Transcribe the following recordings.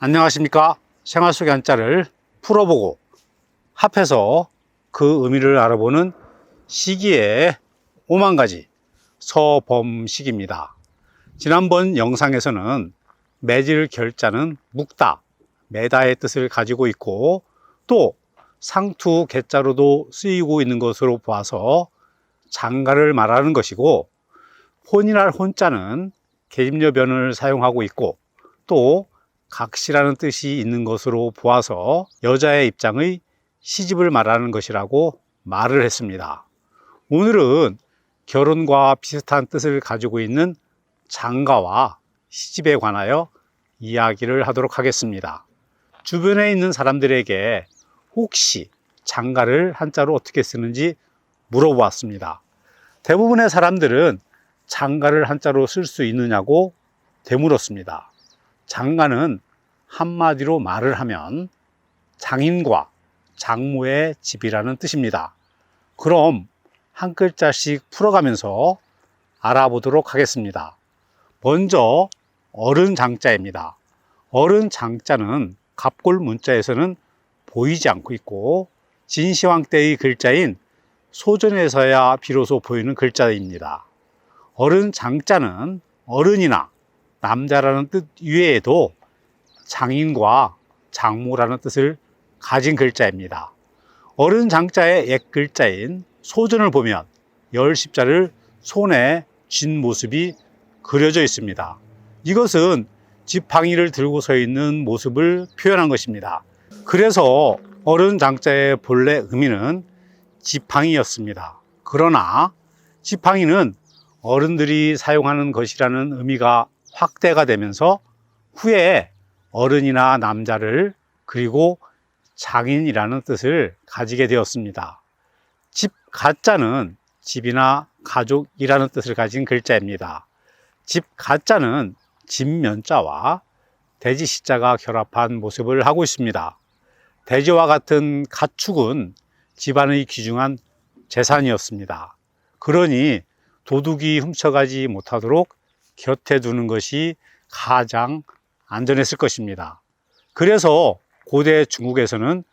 안녕하십니까. 생활 속의 한자를 풀어보고 합해서 그 의미를 알아보는 시기의 5만가지 서범식입니다. 지난번 영상에서는 매질 결자는 묵다, 매다의 뜻을 가지고 있고 또 상투 개자로도 쓰이고 있는 것으로 보아서 장가를 말하는 것이고, 혼이랄 혼자는 계집여변을 사용하고 있고 또 각시라는 뜻이 있는 것으로 보아서 여자의 입장의 시집을 말하는 것이라고 말을 했습니다. 오늘은 결혼과 비슷한 뜻을 가지고 있는 장가와 시집에 관하여 이야기를 하도록 하겠습니다. 주변에 있는 사람들에게 혹시 장가를 한자로 어떻게 쓰는지 물어보았습니다. 대부분의 사람들은 장가를 한자로 쓸 수 있느냐고 되물었습니다. 장가는 한마디로 말을 하면 장인과 장모의 집이라는 뜻입니다. 그럼 한 글자씩 풀어가면서 알아보도록 하겠습니다. 먼저 어른 장자입니다. 어른 장자는 갑골 문자에서는 보이지 않고 있고 진시황 때의 글자인 소전에서야 비로소 보이는 글자입니다. 어른 장자는 어른이나 남자라는 뜻 이외에도 장인과 장모라는 뜻을 가진 글자입니다. 어른 장자의 옛 글자인 소전을 보면 열십자를 손에 쥔 모습이 그려져 있습니다. 이것은 지팡이를 들고 서 있는 모습을 표현한 것입니다. 그래서 어른 장자의 본래 의미는 지팡이였습니다. 그러나 지팡이는 어른들이 사용하는 것이라는 의미가 확대가 되면서 후에 어른이나 남자를 그리고 장인이라는 뜻을 가지게 되었습니다. 집 가자는 집이나 가족이라는 뜻을 가진 글자입니다. 집 가자는 집면자와 돼지 시자가 결합한 모습을 하고 있습니다. 돼지와 같은 가축은 집안의 귀중한 재산이었습니다. 그러니 도둑이 훔쳐가지 못하도록 곁에 두는 것이 가장 안전했을 것입니다. 그래서 고대 중국에서는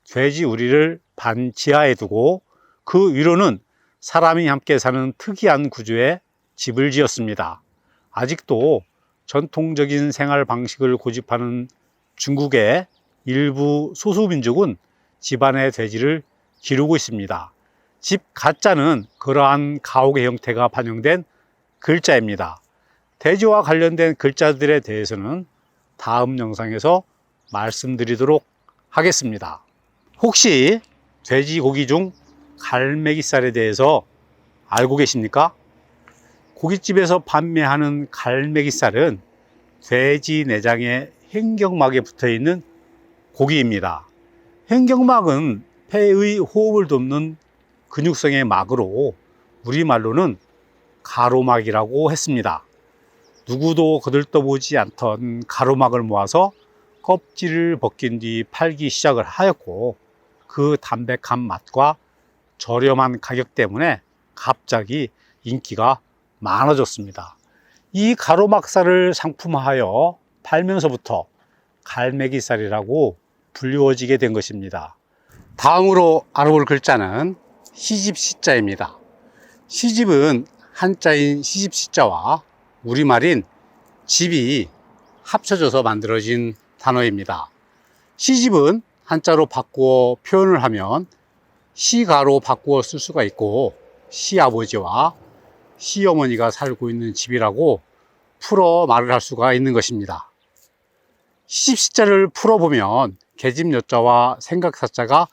돼지 우리를 반 지하에 두고 그 위로는 사람이 함께 사는 특이한 구조의 집을 지었습니다. 아직도 전통적인 생활 방식을 고집하는 중국의 일부 소수민족은 집안의 돼지를 기르고 있습니다. 집 가자는 그러한 가옥의 형태가 반영된 글자입니다. 돼지와 관련된 글자들에 대해서는 다음 영상에서 말씀드리도록 하겠습니다. 혹시 돼지고기 중 갈매기살에 대해서 알고 계십니까? 고깃집에서 판매하는 갈매기살은 돼지 내장의 횡격막에 붙어 있는 고기입니다. 횡격막은 폐의 호흡을 돕는 근육성의 막으로 우리말로는 가로막이라고 했습니다. 누구도 거들떠보지 않던 가로막을 모아서 껍질을 벗긴 뒤 팔기 시작을 하였고, 그 담백한 맛과 저렴한 가격 때문에 갑자기 인기가 많아졌습니다. 이 가로막살을 상품화하여 팔면서부터 갈매기살이라고 불리워지게 된 것입니다. 다음으로 알아볼 글자는 시집시자입니다. 시집은 한자인 시집시자와 우리말인 집이 합쳐져서 만들어진 단어입니다. 시집은 한자로 바꾸어 표현을 하면 시가로 바꾸어 쓸 수가 있고, 시아버지와 시어머니가 살고 있는 집이라고 풀어 말을 할 수가 있는 것입니다. 시집시자를 풀어보면 계집여자와 생각사자가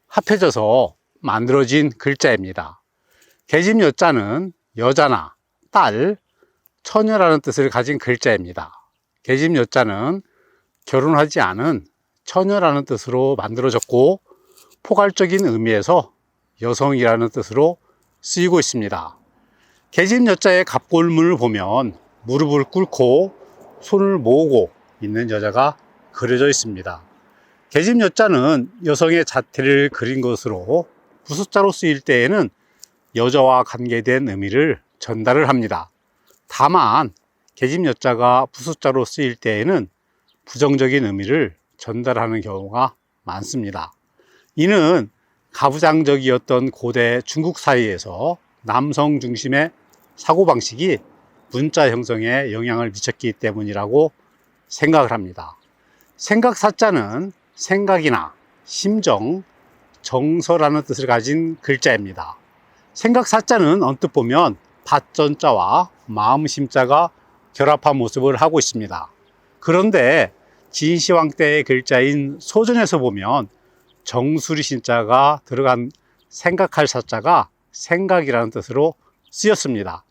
합해져서 만들어진 글자입니다. 계집여자는 여자나 딸, 처녀라는 뜻을 가진 글자입니다. 계집여자는 결혼하지 않은 처녀라는 뜻으로 만들어졌고, 포괄적인 의미에서 여성이라는 뜻으로 쓰이고 있습니다. 계집여자의 갑골문을 보면 무릎을 꿇고 손을 모으고 있는 여자가 그려져 있습니다. 계집여자는 여성의 자태를 그린 것으로 부숫자로 쓰일 때에는 여자와 관계된 의미를 전달을 합니다. 다만 계집여자가 부숫자로 쓰일 때에는 부정적인 의미를 전달하는 경우가 많습니다. 이는 가부장적이었던 고대 중국 사회에서 남성 중심의 사고방식이 문자 형성에 영향을 미쳤기 때문이라고 생각을 합니다. 생각사자는 생각이나 심정, 정서라는 뜻을 가진 글자입니다. 생각사자는 언뜻 보면 밭전자와 마음심자가 결합한 모습을 하고 있습니다. 그런데 진시황 때의 글자인 소전에서 보면 정수리 신자가 들어간 생각할 사자가 생각이라는 뜻으로 쓰였습니다.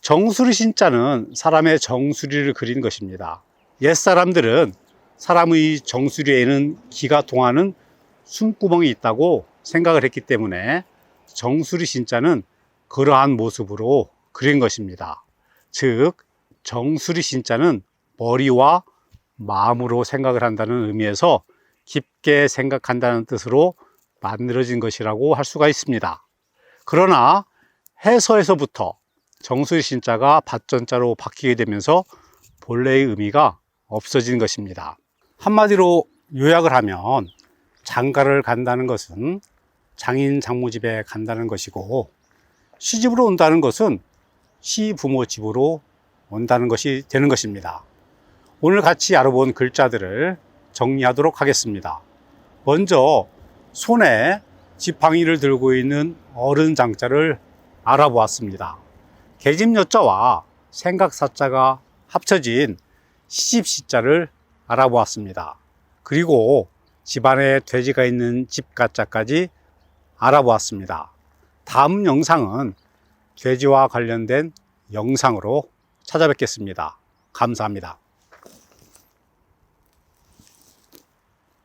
정수리 신자는 사람의 정수리를 그린 것입니다. 옛사람들은 사람의 정수리에는 기가 통하는 숨구멍이 있다고 생각을 했기 때문에 정수리 신자는 그러한 모습으로 그린 것입니다. 즉, 정수리 신자는 머리와 마음으로 생각을 한다는 의미에서 깊게 생각한다는 뜻으로 만들어진 것이라고 할 수가 있습니다. 그러나 해서에서부터 정수리 신자가 밭전자로 바뀌게 되면서 본래의 의미가 없어진 것입니다. 한마디로 요약을 하면 장가를 간다는 것은 장인 장모 집에 간다는 것이고, 시집으로 온다는 것은 시부모 집으로 온다는 것이 되는 것입니다. 오늘 같이 알아본 글자들을 정리하도록 하겠습니다. 먼저 손에 지팡이를 들고 있는 어른 장자를 알아보았습니다. 계집여자와 생각사자가 합쳐진 시집시자를 알아보았습니다. 그리고 집안에 돼지가 있는 집가자까지 알아보았습니다. 다음 영상은 돼지와 관련된 영상으로 찾아뵙겠습니다. 감사합니다.